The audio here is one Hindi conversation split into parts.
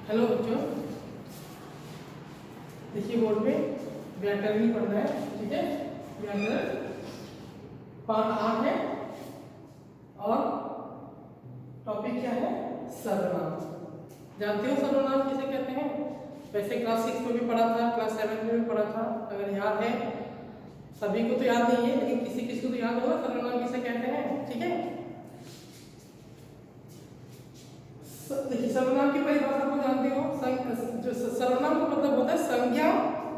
हेलो बच्चों, देखिए बोर्ड पे व्याकरण ही पढ़ना है। ठीक है, व्याकरण पाठ 8 है और टॉपिक क्या है? सर्वनाम। जानते हो सर्वनाम किसे कहते हैं? वैसे क्लास 6 में भी पढ़ा था, क्लास 7 में भी पढ़ा था। अगर याद है, सभी को तो याद नहीं है, लेकिन किसी किसी को तो याद होगा सर्वनाम किसे कहते हैं। ठीक है, देखिए सर्वनाम की परिभाषा को जानते हो। जो सर्वनाम का मतलब होता है संज्ञा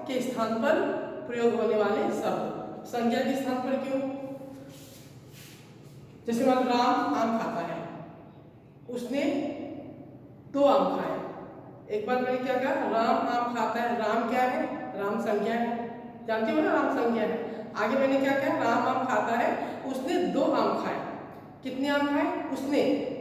के स्थान पर प्रयोग होने वाले शब्द। संज्ञा के स्थान पर क्यों? जैसे मान राम आम खाता है, उसने 2 आम खाए। एक बार मैंने क्या कहा? राम आम खाता है। राम क्या है? राम संज्ञा है, जानते हो ना, राम संज्ञा है। आगे मैंने क्या कहा? राम आम खाता है, उसने 2 आम खाए। कितने आम खाए?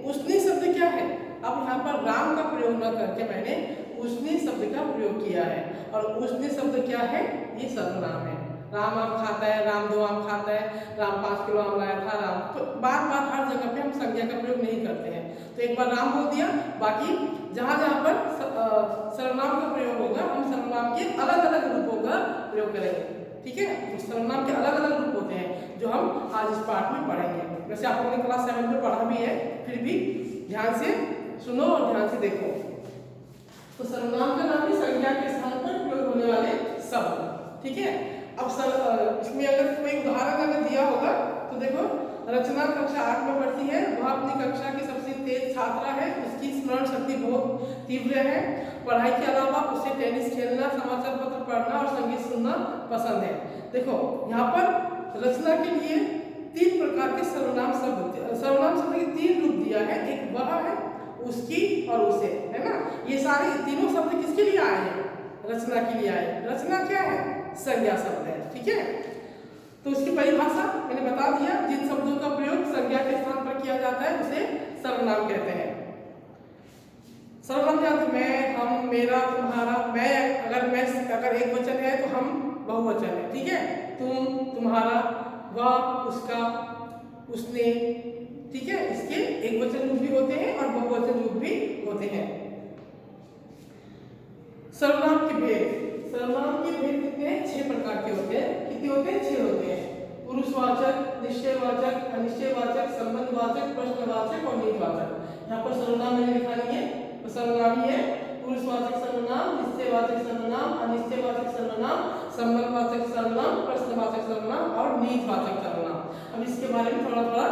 उसने शब्द क्या है? अब यहाँ पर राम का प्रयोग न करके मैंने उसने शब्द का प्रयोग किया है, और उसने शब्द क्या है? ये सर्वनाम है। राम आम खाता है, राम 2 आम खाता है, राम 5 किलो आम लाया था, राम। तो बार बार हर जगह पे हम संज्ञा का प्रयोग नहीं करते हैं। तो एक बार राम बोल दिया, बाकी जहाँ जहाँ पर सर्वनाम का प्रयोग होगा हम सर्वनाम के अलग अलग रूपों का प्रयोग करेंगे। ठीक है, तो सर्वनाम के अलग अलग रूप होते हैं जो हम आज इस पाठ में पढ़ेंगे। वैसे आप लोगों ने क्लास 7 में पढ़ा भी है, फिर भी ध्यान से सुनो और ध्यान से देखो। तो सर्वनाम का नाम है संज्ञा के स्थान पर प्रयोग होने वाले शब्द। ठीक है, अब इसमें अगर कोई उदाहरण अगर दिया होगा तो देखो, रचना कक्षा 8 में पढ़ती है, वह अपनी कक्षा की सबसे तेज छात्रा है, उसकी स्मरण शक्ति बहुत तीव्र है, पढ़ाई के अलावा उसे टेनिस खेलना, समाचार पत्र पढ़ना और संगीत सुनना पसंद है। देखो यहाँ पर रचना के लिए 3 प्रकार के सर्वनाम शब्द के 3 रूप दिया है। एक वह है, उसकी और उसे, है ना। ये सारे तीनों शब्द किसके लिए आए हैं? रचना के लिए आए। रचना क्या है? संज्ञा शब्द है। ठीक है, तो उसकी परिभाषा मैंने बता दिया। जिन शब्दों का प्रयोग संज्ञा के स्थान पर किया जाता है उसे सर्वनाम कहते हैं। सर्वनाम जानते, मैं, हम, मेरा, तुम्हारा। मैं अगर एक वचन है तो हम बहुवचन है। ठीक है, तुम, तुम्हारा, वह, उसका, उसने। ठीक है, इसके एक वचन रूप भी होते हैं और बहुवचन रूप भी होते हैं। सर्वनाम के भेद कितने हैं? 6 प्रकार के होते हैं। कितने होते हैं? 6 होते हैं। पुरुषवाचक, निश्चयवाचक, अनिश्चयवाचक, संबंधवाचक, प्रश्नवाचक और निजवाचक। यहाँ पर सर्वनाम मैंने लिखा नहीं है, तो सर्वनाम ही है पुरुषवाचक सर्वनाम, निश्चयवाचक सर्वनाम, अनिश्चयवाचक सर्वनाम, संबंधवाचक सर्वनाम, प्रश्नवाचक सर्वनाम और निजवाचक सर्वनाम। अब इसके बारे में थोड़ा थोड़ा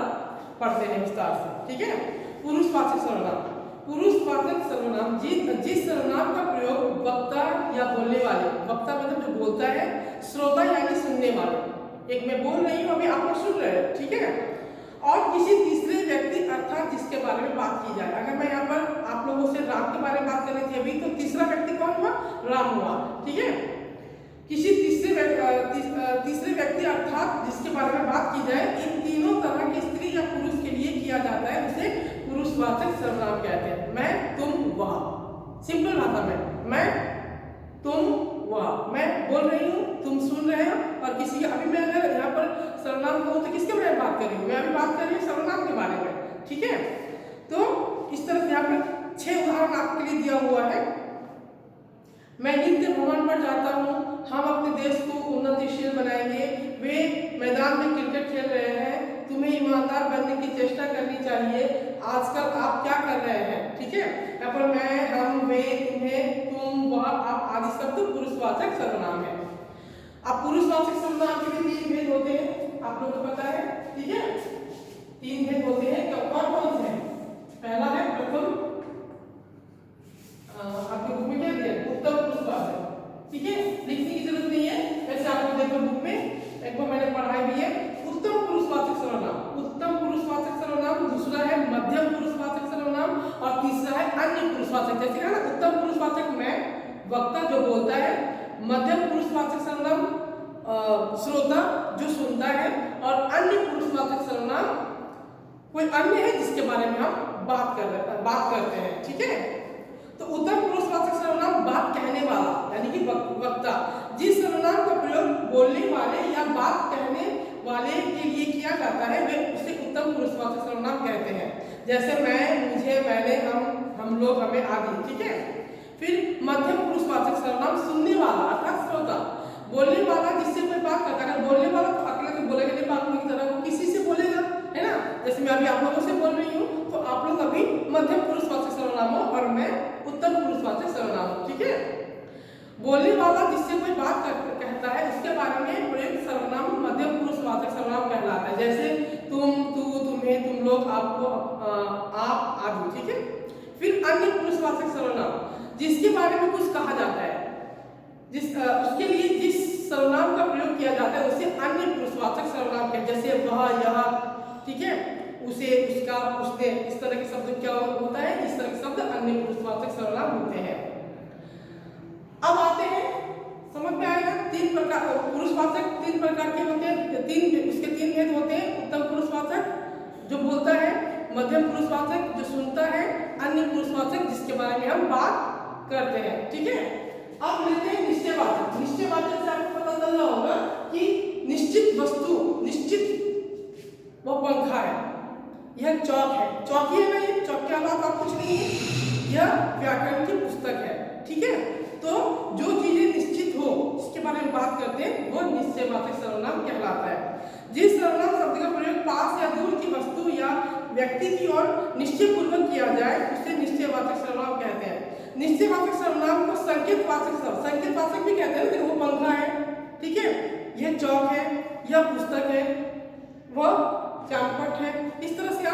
पढ़ते हैं विस्तार से। ठीक है, पुरुषवाचक सर्वनाम। पुरुषवाचक सर्वनाम जिस सर्वनाम का प्रयोग वक्ता या बोलने वाले, वक्ता मतलब जो बोलता है, श्रोता यानी सुनने वाले, एक मैं बोल रही हूँ, अभी आप लोग सुन रहे हैं। ठीक है, और किसी तीसरे व्यक्ति अर्थात जिसके बारे में बात की जाए। अगर मैं यहाँ पर आप लोगों से राम के बारे में बात कर रही थी अभी, तो तीसरा व्यक्ति कौन हुआ? राम हुआ। ठीक है, किसी तीसरे व्यक्ति अर्थात जिसके बारे में बात की जाए, इन तीनों तरह की स्त्री या पुरुष के लिए किया जाता है, उसे पुरुषवाचक सर्वनाम कहते हैं। मैं, तुम, वह। सिंपल भाषा में मैं, तुम, वह। मैं बोल रही हूँ, तुम सुन रहे हो, और किसी अभी मैं अगर यहाँ पर सर्वनाम कहूँ तो किसके बारे में बात कर रही हूँ? मैं अभी बात कर रही हूँ सर्वनाम के बारे में। ठीक है, तो इस तरह से यहाँ पर 6 उदाहरण आपके लिए दिया हुआ है। मैं नित्य भ्रमण पर जाता हूँ, हम अपने देश को उन्नतिशील बनाएंगे, वे मैदान में क्रिकेट खेल रहे हैं, तुम्हें ईमानदार बनने की चेष्टा करनी चाहिए, आजकल आप क्या कर रहे हैं। ठीक है, यहाँ पर मैं, हम, वे, तुम्हें, तुम, वह, आप आदि शब्द पुरुषवाचक सर्वनाम है। अब पुरुषवाचक सर्वनाम के भी 3 भेद होते हैं, आप लोगों को पता है। ठीक है, 3 भेद होते हैं। कौन कौन से हैं? पहला है प्रथम, आपके बुक में क्या दिया? उत्तम पुरुषवाचक। ठीक है, लिखने की जरूरत नहीं है, वैसे आपको देखो बुक में एक बार मैंने पढ़ाई भी है। उत्तम पुरुषवाचक सर्वनाम, उत्तम पुरुषवाचक सर्वनाम। दूसरा है मध्यम पुरुषवाचक सर्वनाम, और तीसरा है अन्य पुरुषवाचक। जैसे कहा ना, उत्तम पुरुषवाचक मैं, वक्ता जो बोलता है, मध्यम पुरुषवाचक सर्वनाम श्रोता जो सुनता है, और अन्य पुरुषवाचक सर्वनाम कोई अन्य है जिसके बारे में हम बात करते हैं। ठीक है, तो उत्तम पुरुषवाचक सर्वनाम बात कहने वाला यानी कि वक्ता। जिस सर्वनाम का प्रयोग बोलने वाले या बात कहने वाले के लिए किया जाता है, वे उसे उत्तम पुरुषवाचक सर्वनाम कहते हैं। जैसे मैं, मुझे, मैंने, हम लोग, हमें आदि। ठीक है, फिर मध्यम पुरुषवाचक सर्वनाम सुनने वाला अर्थात श्रोता, बोलने वाला जिससे कोई बात करता है। अगर बोलने वाला तो अकेले तो बोलेगा नहीं, बात की तरह वो किसी से बोलेगा, है ना। जैसे मैं अभी आप लोगों से बोल रही हूँ, तो आप लोग अभी मध्यम पुरुषवाचक सर्वनाम हो और मैं उत्तम पुरुषवाचक सर्वनाम हूँ, ठीक है। बोलने वाला जिससे कोई बात कहता है उसके बारे में प्रयुक्त सर्वनाम मध्यम पुरुषवाचक सर्वनाम कहलाता है। जैसे तुम, तू, तुम्हें, तुम लोग, आपको, आप आदि, ठीक है। फिर अन्य पुरुषवाचक सर्वनाम जिसके बारे में कुछ कहा जाता है, उसके लिए जिस सर्वनाम का प्रयोग किया जाता है उसे अन्य पुरुषवाचक सर्वनाम कहते हैं। जैसे वह, यह, ठीक है, उसे, उसका, उसने, इस तरह के शब्द क्या होता है, इस तरह के शब्द अन्य पुरुषवाचक सर्वनाम होते हैं। अब आते हैं, समझ में आएगा, तीन प्रकार पुरुषवाचक तीन प्रकार के होते हैं, उसके तीन भेद होते हैं। उत्तम पुरुषवाचक जो बोलता है, मध्यम पुरुषवाचक जो सुनता है, अन्य पुरुषवाचक जिसके बारे में हम बात करते हैं, ठीक है। अब लेते हैं निश्चयवाचक। निश्चयवाचक से आपको पता चल रहा होगा कि निश्चित वस्तु, निश्चित वो पंखा है, यह चौक है, चौकी है ना, ये चौक के अलावा कुछ नहीं है, यह व्याकरण की पुस्तक है, ठीक है। तो जो चीजें निश्चित हो इसके बारे में बात करते हैं वो निश्चयवाचक सर्वनाम कहलाता है। जिस सर्वनाम शब्द का प्रयोग पास या दूर की वस्तु या व्यक्ति की ओर निश्चय पूर्वक किया जाए उसे निश्चयवाचक सर्वनाम कहते हैं। निश्चयवाचक सर्वनाम को संकेतवाचक भी कहते हैं। देखो वो पंखा है, ठीक है, यह चौक है, यह पुस्तक है, वह चांपट है, इस तरह से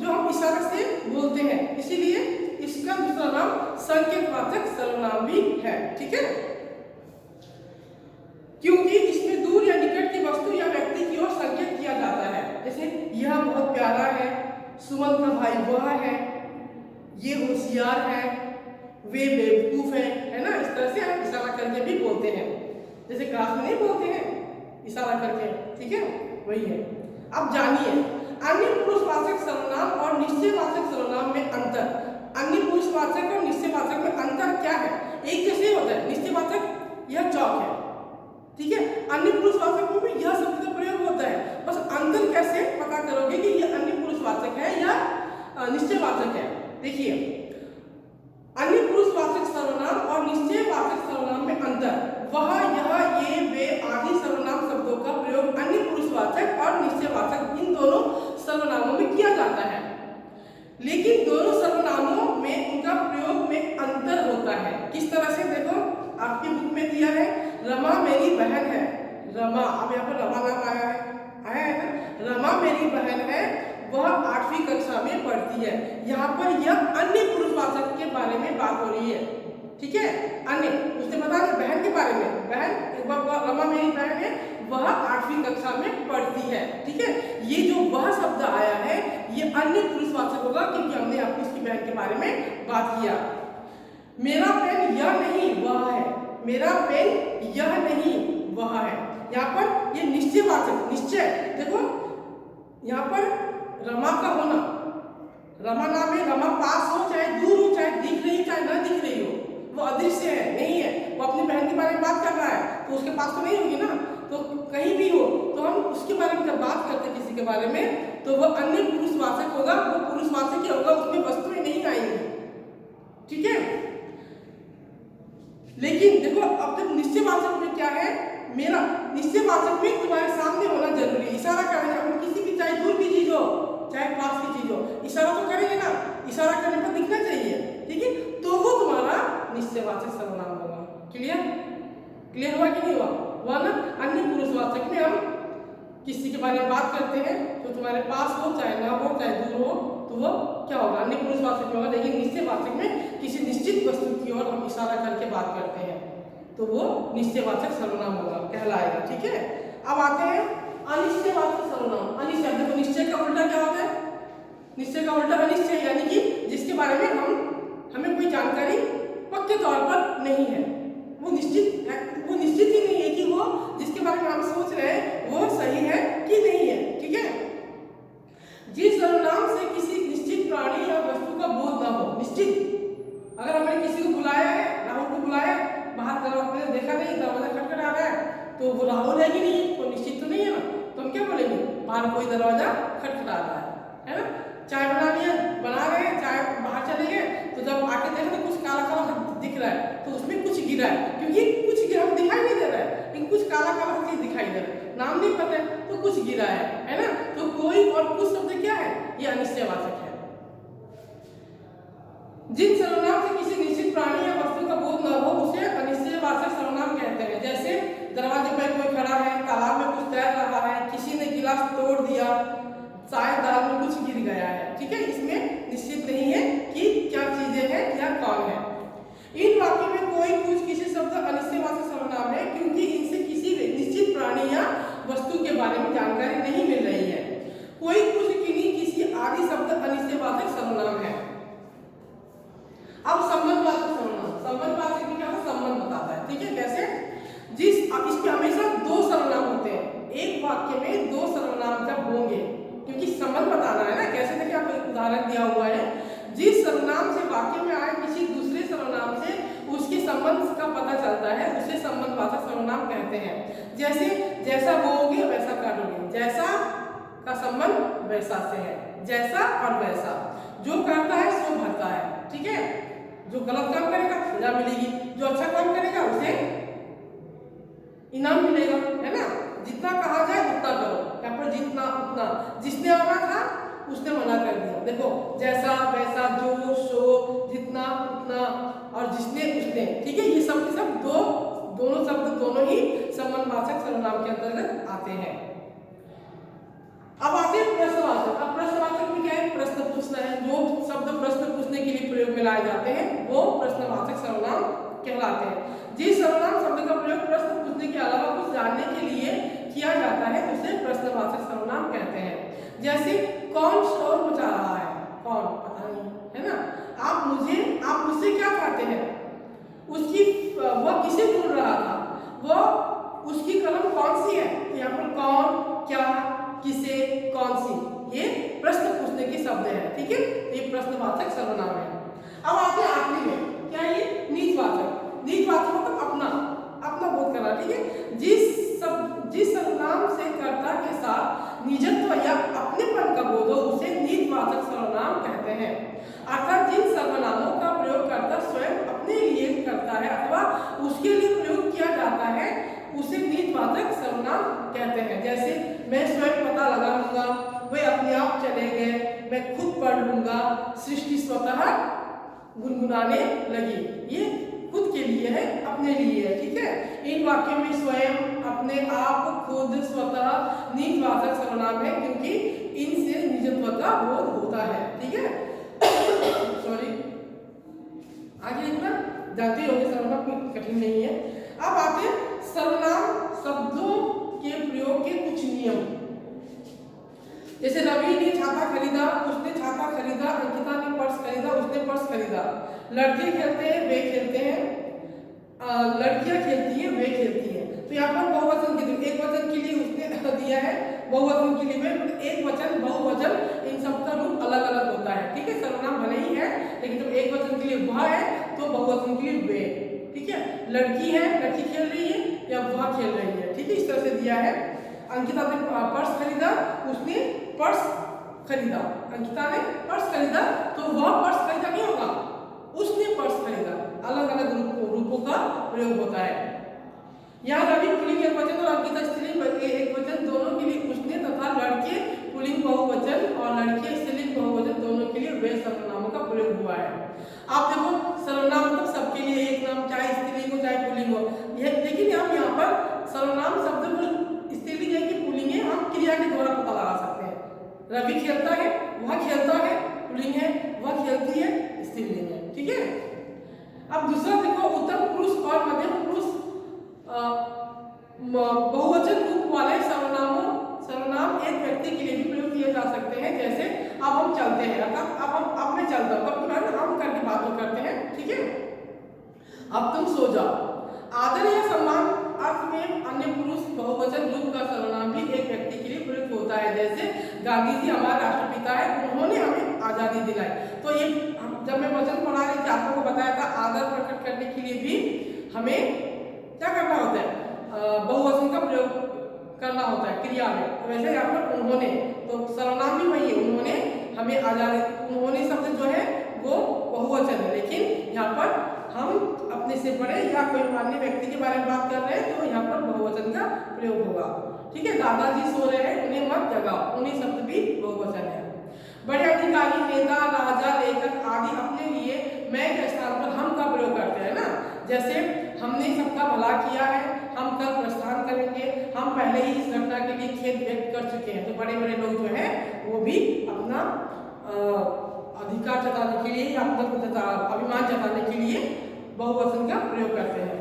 हम इशारे से बोलते हैं, इसीलिए इसका दूसरा नाम संकेतवाचक सर्वनाम भी है, ठीक है। क्योंकि इसमें दूर या निकट की वस्तु या व्यक्ति की ओर संकेत किया जाता है। जैसे यह बहुत प्यारा है, सुमन का भाई वह है, ये होशियार है, वे बेवकूफ है ना। इस तरह से हम इशारा करके भी बोलते हैं, जैसे क्लास में नहीं बोलते हैं इशारा करके, ठीक है, वही है। अब जानिए अन्य पुरुषवाचक सर्वनाम और निश्चयवाचक सर्वनाम में अंतर। अन्य पुरुषवाचक और निश्चयवाचक में अंतर क्या है? एक जैसे होता है, निश्चयवाचक यह चौक है, ठीक है, अन्य पुरुषवाचक में भी यह शब्द का प्रयोग होता है। बस अंतर कैसे पता करोगे कि यह अन्य पुरुषवाचक है या निश्चयवाचक है? देखिए, अन्य पुरुषवाचक सर्वनाम और निश्चयवाचक सर्वनाम में अंतर। वह, यह, ये, वे आदि सर्वनाम शब्दों का प्रयोग अन्य पुरुषवाचक और निश्चयवाचक इन दोनों सर्वनामों में किया जाता है, लेकिन दोनों सर्वनामों में उनका प्रयोग में अंतर होता है। किस तरह से? देखो, आपकी बुक में दिया है रमा मेरी बहन है, रमा, अब यहाँ पर रमा नाम आया है ना, रमा मेरी बहन है, वह 8वीं कक्षा में पढ़ती है। यहाँ पर यह अन्य पुरुषवाचक के बारे में बात हो रही है, ठीक है, अन्य, उसने बताया बहन के बारे में, बहन रमा मेरी बहन है, वह 8वीं कक्षा में पढ़ती है, ठीक है। ये जो वह शब्द आया है ये अन्य पुरुषवाचक होगा, क्योंकि हमने आपको इसकी बहन के बारे में बात किया। मेरा पेन यह नहीं वह है, मेरा पेन यह नहीं वह है, यहाँ पर ये निश्चयवाचक, निश्चय, देखो यहाँ पर रमा का होना, रमा नाम है, रमा पास हो चाहे दूर हो, चाहे दिख रही चाहे ना दिख रही हो, वो अदृश्य है, नहीं है, वो अपनी बहन के बारे में बात कर रहा है तो उसके पास तो नहीं होगी ना, तो कहीं भी हो तो हम उसके बारे में जब बात करते हैं किसी के बारे में तो वह अन्य पुरुषवाचक होगा, वो पुरुषवाचक ही होगा, उसमें वस्तुएं नहीं आएंगी, ठीक है। लेकिन देखो, अब जब निश्चयवाचक में क्या है, मेरा निश्चयवाचक में तुम्हारे सामने होना जरूरी है, इशारा करेंगे हम, किसी की चाहे दूर की चीज हो चाहे पास की चीज हो, इशारा तो करेंगे ना, इशारा करने पर दिखना चाहिए, ठीक है, तो वो तुम्हारा निश्चयवाचक सर्वनाम होगा। क्लियर? क्लियर हुआ कि नहीं हुआ? हुआ ना। अन्य पुरुषवाचक में हम किसी के बारे में बात करते हैं तो तुम्हारे पास हो चाहे ना हो चाहे दूर हो तो वो क्या होगा, अन्य पुरुषवाचक में होगा। लेकिन निश्चयवाचक में किसी निश्चित वस्तु की ओर हम इशारा करके बात करते हैं तो वो निश्चयवाचक सर्वनाम होगा, कहलाएगा, ठीक है। अब आते हैं अनिश्चयवाचक सर्वनाम। अनिश्चय, देखो निश्चय का उल्टा क्या होता है? निश्चय का उल्टा अनिश्चय, यानी कि जिसके बारे में हमें कोई जानकारी पक्के तौर पर नहीं है, वो निश्चित ही नहीं है कि वो जिसके बारे में हम सोच रहे हैं वो सही है कि नहीं है, ठीक है। जिस सर्वनाम से किसी निश्चित प्राणी या वस्तु का बोध ना हो, निश्चित, अगर हमने किसी को बुलाया है, राहुल को बुलाया, बाहर दरवाजा देखा नहीं, दरवाजा खटखटा रहा है तो वो राहुल है कि नहीं, वो निश्चित तो नहीं है ना, तो हम क्या बोलेंगे, बाहर कोई दरवाजा खटखटा रहा है ना। चाय बना रहे हैं, चाय बाहर चले गए तो जब आके देखे तो कुछ काला काला दिख रहा गिरा है, क्योंकि कुछ गिरा हुआ दिखाई नहीं दे रहा है, लेकिन कुछ काला काला चीज दिखाई दे रहा है, नाम नहीं पता है तो कुछ गिरा है ना। तो कोई और कुछ शब्द क्या है, ये अनिश्चयवाचक है। जिन सर्वनाम से किसी निश्चित प्राणी या वस्तु का बोध न हो उसे अनिश्चयवाचक सर्वनाम कहते हैं। जैसे दरवाजे पर कोई खड़ा है, तालाब में कुछ तैर रहा है, किसी ने गिलास तोड़ दिया, शायद दाल में कुछ गिर गया है, ठीक है। इसमें निश्चित नहीं है कि क्या चीजें हैं या कौन है। इन वाक्यों में कोई कुछ किसी शब्द अनिश्चयवाचक सर्वनाम है, क्योंकि इनसे किसी निश्चित प्राणी या वस्तु के बारे में जानकारी नहीं मिल रही है। कोई कुछ किन्हीं किसी आदि शब्द अनिश्चयवाचक सर्वनाम है। अब संबंधवाचक सर्वनाम, संबंधवाचक में क्या होता है, संबंध बताता है, ठीक है। कैसे, अब इसमें हमेशा दो सर्वनाम होते हैं, एक वाक्य में दो सर्वनाम जब होंगे, क्योंकि संबंध बताना है ना। कैसे देखिए, आपको एक उदाहरण दिया हुआ है, जिस सर्वनाम से वाक्य में आए किसी दूसरे सर्वनाम से उसके संबंध का पता चलता है उसे संबंधवाचक सर्वनाम कहते हैं। जैसे जैसा बोओगे वैसा काटोगे, जैसा का संबंध वैसा से है, जैसा और वैसा। जो करता है सो भरता है, ठीक है। जो गलत काम करेगा सजा मिलेगी, जो अच्छा काम करेगा उसे इनाम मिलेगा, है ना। जितना कहा जाए उतना करो, यहाँ पर जितना उतना, जिसने आना था उसने मना कर दिया। देखो, जैसा वैसा, जो सो, जितना उतना और जिसने उसने, ठीक है। ये सब के सब दोनों शब्द दोनों ही संबंधवाचक सर्वनाम के अंतर्गत आते हैं। अब आते हैं प्रश्नवाचक। अब प्रश्नवाचक में क्या है, प्रश्न पूछना है। जो शब्द प्रश्न पूछने के लिए प्रयोग में लाए जाते हैं वो प्रश्नवाचक सर्वनाम कहलाते हैं। जिस सर्वनाम शब्द का प्रयोग प्रश्न पूछने के अलावा कुछ जानने के लिए किया जाता है उसे प्रश्नवाचक सर्वनाम कहते हैं। जैसे कौन शोर मचा रहा है, कौन, पता नहीं, है ना। आप मुझसे क्या चाहते हैं, वह किसे ढूंढ रहा था, वह उसकी कलम कौन सी है। यहाँ पर कौन, क्या, किसे, कौन सी, ये प्रश्न पूछने के शब्द हैं, ठीक है। ये प्रश्नवाचक सर्वनाम है। अब आते हैं आखिरी में, क्या है ये, निजवाचक। निजवाचक मतलब अपना बोध करना, ठीक है। जिस सर्वनाम से कर्ता के साथ निजत्व या अपनेपन का बोध हो उसे निजवाचक सर्वनाम कहते हैं। अर्थात जिन सर्वनामों का प्रयोग कर्ता स्वयं अपने लिए करता है अथवा उसके लिए प्रयोग किया जाता है उसे निजवाचक सर्वनाम कहते हैं। जैसे मैं स्वयं पता लगा लूंगा, वे अपने आप चले गए, मैं खुद पढ़ लूंगा, सृष्टि स्वतः गुनगुनाने लगी। ये खुद के लिए है, अपने लिए है, ठीक है। इन वाक्यों में स्वयं, अपने आप, खुद, स्वतः निजवाचक सर्वनाम है, क्योंकि इनसे निजत्व का बोध होता है, ठीक है। सॉरी, आगे इतना जानते होंगे, सर्वनाम कोई कठिन नहीं है। अब आते हैं सर्वनाम शब्दों के प्रयोग के कुछ नियम। जैसे रवि ने छाता खरीदा, उसने छाता खरीदा, अंकिता ने पर्स खरीदा, उसने पर्स खरीदा। लड़के खेलते हैं, वे खेलते हैं, लड़कियां खेलती हैं, वे खेलती हैं। तो यहाँ पर बहुवचन के एक वचन के लिए उसने दिया है, बहुवचन के लिए वे, एक वचन बहुवचन, इन सब का रूप अलग अलग होता है, ठीक है। सर्वनाम भले ही है, लेकिन जब एक वचन के लिए वह है तो बहुवचन के लिए वे, ठीक है। लड़की है, लड़की खेल रही है या वह खेल रही है, ठीक है। इस तरह से दिया है। अंकिता ने पर्स खरीदा, उसने पर्स खरीदा। अंकिता ने पर्स खरीदा तो वह पर्स खरीदा नहीं होगा, उसने पर्स खरीदा। अलग अलग रूपों का प्रयोग होता है। यहाँ रवि पुल्लिंग एक वचन और अंकिता स्त्रीलिंग एक वचन दोनों के लिए उसने तथा लड़के पुल्लिंग बहुवचन और लड़के स्त्रीलिंग बहुवचन दोनों के लिए वे सर्वनामों का प्रयोग हुआ है। आप देखो, सर्वनाम मतलब सबके लिए एक नाम, चाहे स्त्रीलिंग हो चाहे पुल्लिंग हो। लेकिन हम यहाँ पर सर्वनाम शब्द को स्त्रीलिंग है कि पुल्लिंग है, हम क्रिया के द्वारा पता लगा सकते हैं। रवि खेलता है, वह खेलता है, पुल्लिंग है, वह खेलती है, स्त्रीलिंग है, ठीक है। अब दूसरा देखो, उत्तम पुरुष और मध्यम पुरुष बहुवचन रूप वाले सर्वनाम एक व्यक्ति के लिए भी प्रयोग किए जा सकते हैं। जैसे अब हम चलते हैं, अब मैं चलता हूँ, कब हम करके बात करते हैं, ठीक है। अब तुम सो जाओ। आदर या सम्मान अर्थ में अन्य पुरुष बहुवचन रूप का सर्वनाम भी एक व्यक्ति के लिए प्रयुक्त होता है। जैसे गांधी जी हमारे राष्ट्रपिता है, उन्होंने हमें आजादी दिलाई। तो ये जब मैं वचन पढ़ा रही थी आपको बताया था, आदर प्रकट करने के लिए भी हमें क्या करना होता है, बहुवचन का प्रयोग करना होता है क्रिया में। तो वैसे यहाँ पर उन्होंने, तो सर्वनाम भी वही है, उन्होंने हमें आजादी, उन्होंने शब्द जो है वो बहुवचन है, लेकिन यहाँ पर हम अपने अपने से बड़े या कोई अन्य व्यक्ति के बारे में बात कर रहे हैं तो यहाँ पर बहुवचन का प्रयोग होगा। ठीक है, दादाजी सो रहे हैं, उन्हें मत जगाओ, उन्हें शब्द भी बहुवचन है। बड़े अधिकारी, नेता, राजा, लेखक आदि अपने लिए मैं के स्थान पर हम का प्रयोग करते हैं ना। जैसे हमने सबका भला किया है, हम कल प्रस्थान करेंगे, हम पहले ही इस घटना के लिए खेद व्यक्त कर चुके हैं। तो बड़े बड़े लोग जो है वो भी अपना अधिकार जताने के लिए, अपना अभिमान जताने के लिए बहुवचन का प्रयोग करते हैं।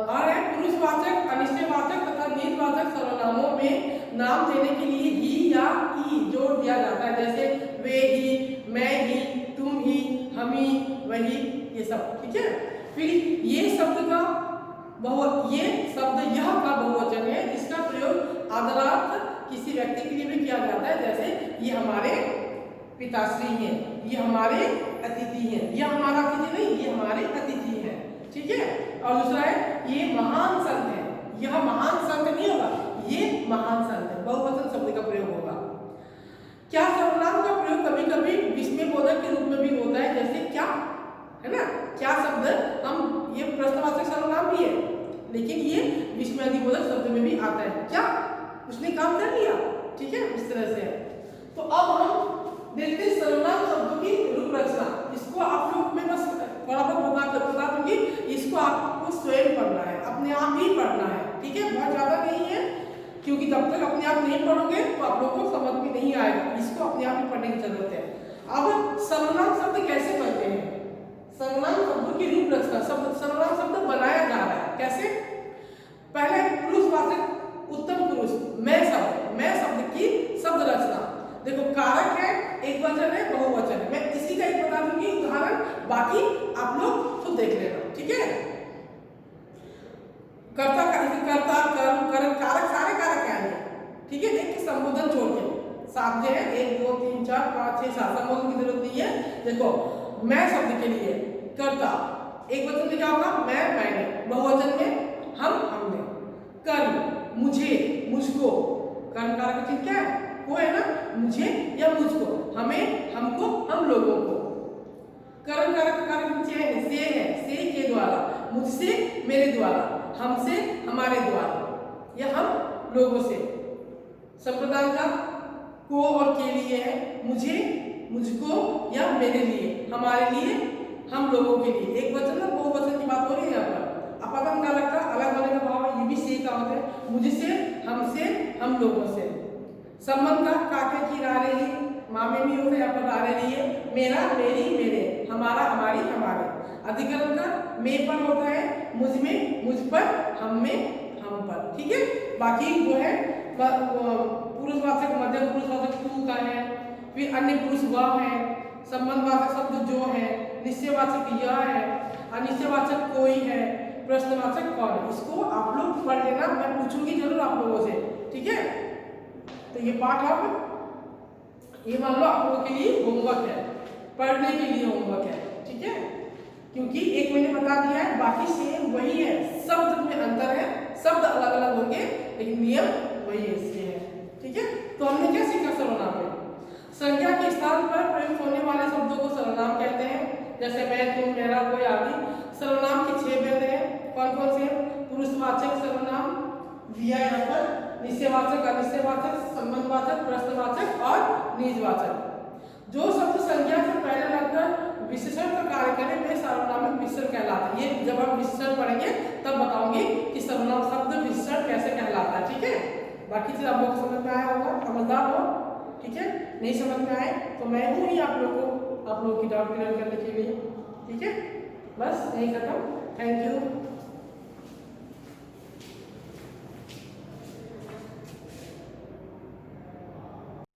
और है पुरुषवाचक, अनिश्चयवाचक तथा निजवाचक सर्वनामों में नाम देने के लिए ही या ई जोड़ दिया जाता है। जैसे वे ही, मैं ही, तुम ही, हम ही, वही, ये सब। ठीक है, फिर ये शब्द का यह का बहुवचन है, जिसका प्रयोग आदरार्थ किसी व्यक्ति के लिए भी किया जाता है। जैसे ये हमारे पिताश्री हैं, ये हमारे अतिथि हैं, ये हमारा अतिथि नहीं, ये हमारे अतिथि हैं। ठीक है, और दूसरा है ये महान संत है, यह महान संत नहीं होगा, ये महान संत है, बहुवचन शब्द का प्रयोग होगा। क्या सर्वनाम का प्रयोग कभी कभी विस्मयबोधक के रूप में भी होता है, जैसे क्या, है ना, क्या शब्द हम ये प्रश्नवाचक सर्वनाम भी है, लेकिन ये विस्मयादिबोधक शब्द में भी आता है। क्या उसने काम कर लिया, ठीक है, इस तरह से। तो अब हम देखते हैं सर्वनाम शब्दों की रूप रचना। इसको आप लोग में बस थोड़ा बहुत बता दूंगी, इसको आपको स्वयं पढ़ना है, अपने आप ही पढ़ना है। ठीक है, बहुत ज्यादा नहीं है, क्योंकि जब तक अपने आप नहीं पढ़ोगे तो आप लोगों को समझ में नहीं आएगा। इसको अपने आप ही पढ़ने की जरूरत है। अब सर्वनाम शब्द कैसे बनते हैं, सर्वनाम शब्दों की रूप रचना, सर्वनाम शब्द बनाया जा रहा है कैसे। पहले पुरुषवाचक उत्तम पुरुष, मैं शब्द की शब्द रचना। देखो, कारक है, एक वचन है, बहुवचन है। मैं इसी का एक बता दूंगी उदाहरण, बाकी आप लोग खुद देख लेना। ठीक है, कर्ता, कर्म, कर्म, कारक, सारे कारक आएंगे। ठीक है, एक संबोधन छोड़ के सात जो है 1 2 3 4 5 6 7 संबोधन की जरूरत नहीं है। देखो, मैं शब्द के लिए कर्ता, एक वचन में क्या होगा, मैं, मैंने, बहुवचन में हम, हमने, कर्म, मुझे, मुझको, कर्म कारक चिन्ह क्या है, वो है ना, मुझे या मुझको, हमें, हमको, हम लोगों को। कर्म कारक से है, से के द्वारा, मुझसे, मेरे द्वारा, हमसे, हमारे द्वारा, या हम लोगों से। संप्रदान का को और के लिए है, मुझे, मुझको या मेरे लिए, हमारे लिए, हम लोगों के लिए। एक वचन और बहुवचन की बात हो रही है यहाँ पर। अपतन कारक का अलग होने का भाव ये भी से का होता है, मुझसे, हमसे, हम लोगों से। संबंध का काके की रा रही, माँ में भी होता है, यहाँ पर रा रही है, मेरा, मेरी, मेरे, हमारा, हमारी, हमारे। अधिकरण का मे पर होता है, मुझ में, मुझ पर, हम में, हम पर। ठीक है, बाकी जो है पुरुषवाचक, मध्यम पुरुषवाचक तू का है, फिर अन्य पुरुष वह है, संबंधवाचक शब्द जो है, निश्चयवाचक यह है, अनिश्चयवाचक कोई है, प्रश्नवाचक कौन है। इसको आप लोग पढ़ लेना, मैं पूछूंगी जरूर आप लोगों से। ठीक है, तो ये पाठ अब ये मान लो आप लोगों के लिए होमवर्क है, पढ़ने के लिए होमवर्क है। ठीक है, क्योंकि एक मैंने बता दिया है, बाकी सेम वही है, शब्द में अंतर है, शब्द अलग अलग होंगे लेकिन नियम वही इसके है। ठीक है, तो हमने क्या सीखा सर्वनाम में, संज्ञा के स्थान पर प्रयुक्त होने वाले शब्दों को सर्वनाम कहते हैं। जैसे मैं, तुम, मेरा, कोई आदि। सर्वनाम के 6 भेद हैं, कौन कौन से, पुरुषवाचक सर्वनाम दिया है यहाँ पर, निश्चयवाचक, अनिश्चयवाचक, संबंधवाचक, प्रश्नवाचक और निजवाचक। जो शब्द संज्ञा से पहले लगकर विशेषण का कार्य करें वे सार्वनामिक विशेषण कहलाते हैं। ये जब हम विशेषण पढ़ेंगे तब बताऊंगी कि सर्वनाम शब्द विशेषण कैसे कहलाता है। ठीक है, बाकी चीज आप लोग को समझ में आया होगा, समझदार हो। ठीक है, नहीं समझ में आए तो मैं हूँ ही आप लोगों की डाउट क्लियर करने के लिए। ठीक है, बस यही खत्म। Thank you.